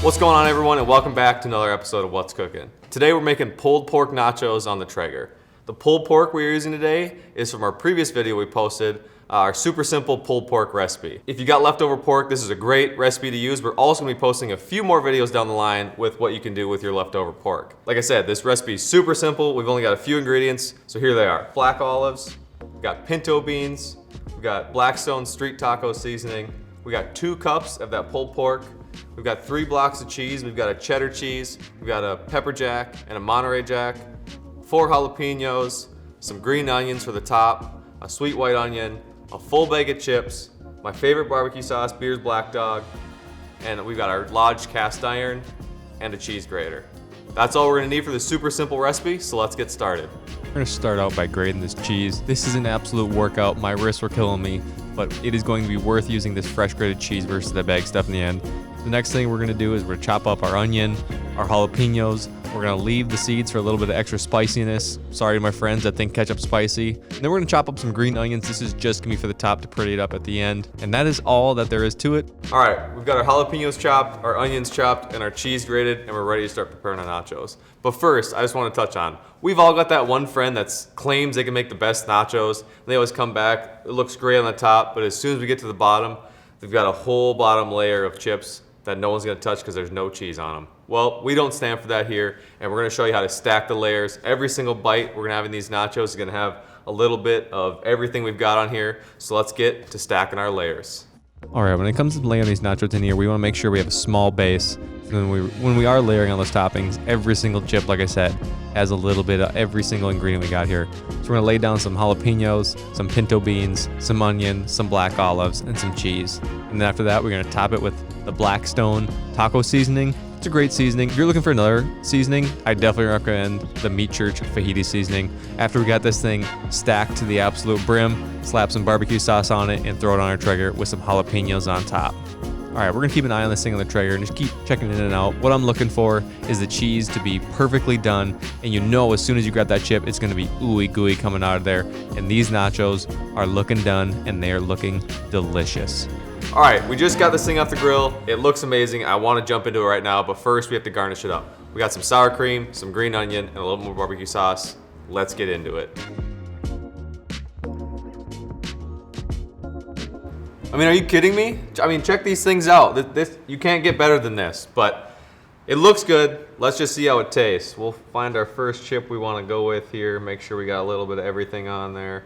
What's going on, everyone, and welcome back to another episode of What's Cooking. Today we're making pulled pork nachos on the Traeger. The pulled pork we're using today is from our previous video we posted, our super simple pulled pork recipe. If you got leftover pork, this is a great recipe to use. We're also going to be posting a few more videos down the line with what you can do with your leftover pork. Like I said, this recipe is super simple. We've only got a few ingredients, so here they are. Black olives, we've got pinto beans, we've got Blackstone street taco seasoning, we got 2 cups of that pulled pork, we've got 3 blocks of cheese, we've got a cheddar cheese, we've got a pepper jack and a Monterey jack, 4 jalapenos, some green onions for the top, a sweet white onion, a full bag of chips, my favorite barbecue sauce, Beer's Black Dog, and we've got our Lodge cast iron and a cheese grater. That's all we're gonna need for this super simple recipe, so let's get started. We're gonna start out by grating this cheese. This is an absolute workout. My wrists were killing me, but it is going to be worth using this fresh grated cheese versus that bag stuff in the end. The next thing we're gonna do is we're gonna chop up our onion, our jalapenos. We're gonna leave the seeds for a little bit of extra spiciness. Sorry to my friends that think ketchup's spicy. And then we're gonna chop up some green onions. This is just gonna be for the top to pretty it up at the end. And that is all that there is to it. All right, we've got our jalapenos chopped, our onions chopped, and our cheese grated, and we're ready to start preparing our nachos. But first, I just wanna touch on, we've all got that one friend that claims they can make the best nachos. And they always come back, it looks great on the top, but as soon as we get to the bottom, they've got a whole bottom layer of chips that no one's gonna touch because there's no cheese on them. Well, we don't stand for that here, and we're gonna show you how to stack the layers. Every single bite we're gonna have in these nachos is gonna have a little bit of everything we've got on here, so let's get to stacking our layers. All right, when it comes to layering these nachos in here, we wanna make sure we have a small base. And when we are layering on those toppings, every single chip, like I said, has a little bit of every single ingredient we got here. So we're gonna lay down some jalapenos, some pinto beans, some onion, some black olives, and some cheese. And then after that, we're gonna top it with the Blackstone taco seasoning. It's a great seasoning. If you're looking for another seasoning, I definitely recommend the Meat Church fajita seasoning. After we got this thing stacked to the absolute brim, slap some barbecue sauce on it and throw it on our Traeger with some jalapenos on top. All right, we're gonna keep an eye on this thing on the Traeger and just keep checking it in and out. What I'm looking for is the cheese to be perfectly done, and you know as soon as you grab that chip, it's gonna be ooey gooey coming out of there. And these nachos are looking done, and they are looking delicious. All right, we just got this thing off the grill. It looks amazing. I wanna jump into it right now, but first we have to garnish it up. We got some sour cream, some green onion, and a little more barbecue sauce. Let's get into it. I mean, are you kidding me? I mean, check these things out. You can't get better than this, but it looks good. Let's just see how it tastes. We'll find our first chip we wanna go with here. Make sure we got a little bit of everything on there.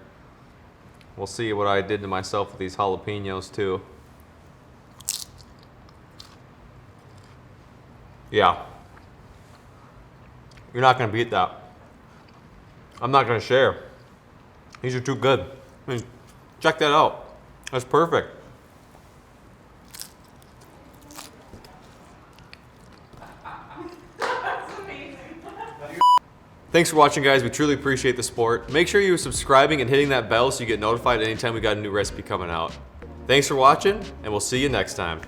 We'll see what I did to myself with these jalapenos too. Yeah. You're not gonna beat that. I'm not gonna share. These are too good. I mean, check that out. That's perfect. That's amazing. Thanks for watching, guys. We truly appreciate the support. Make sure you're subscribing and hitting that bell so you get notified anytime we got a new recipe coming out. Thanks for watching, and we'll see you next time.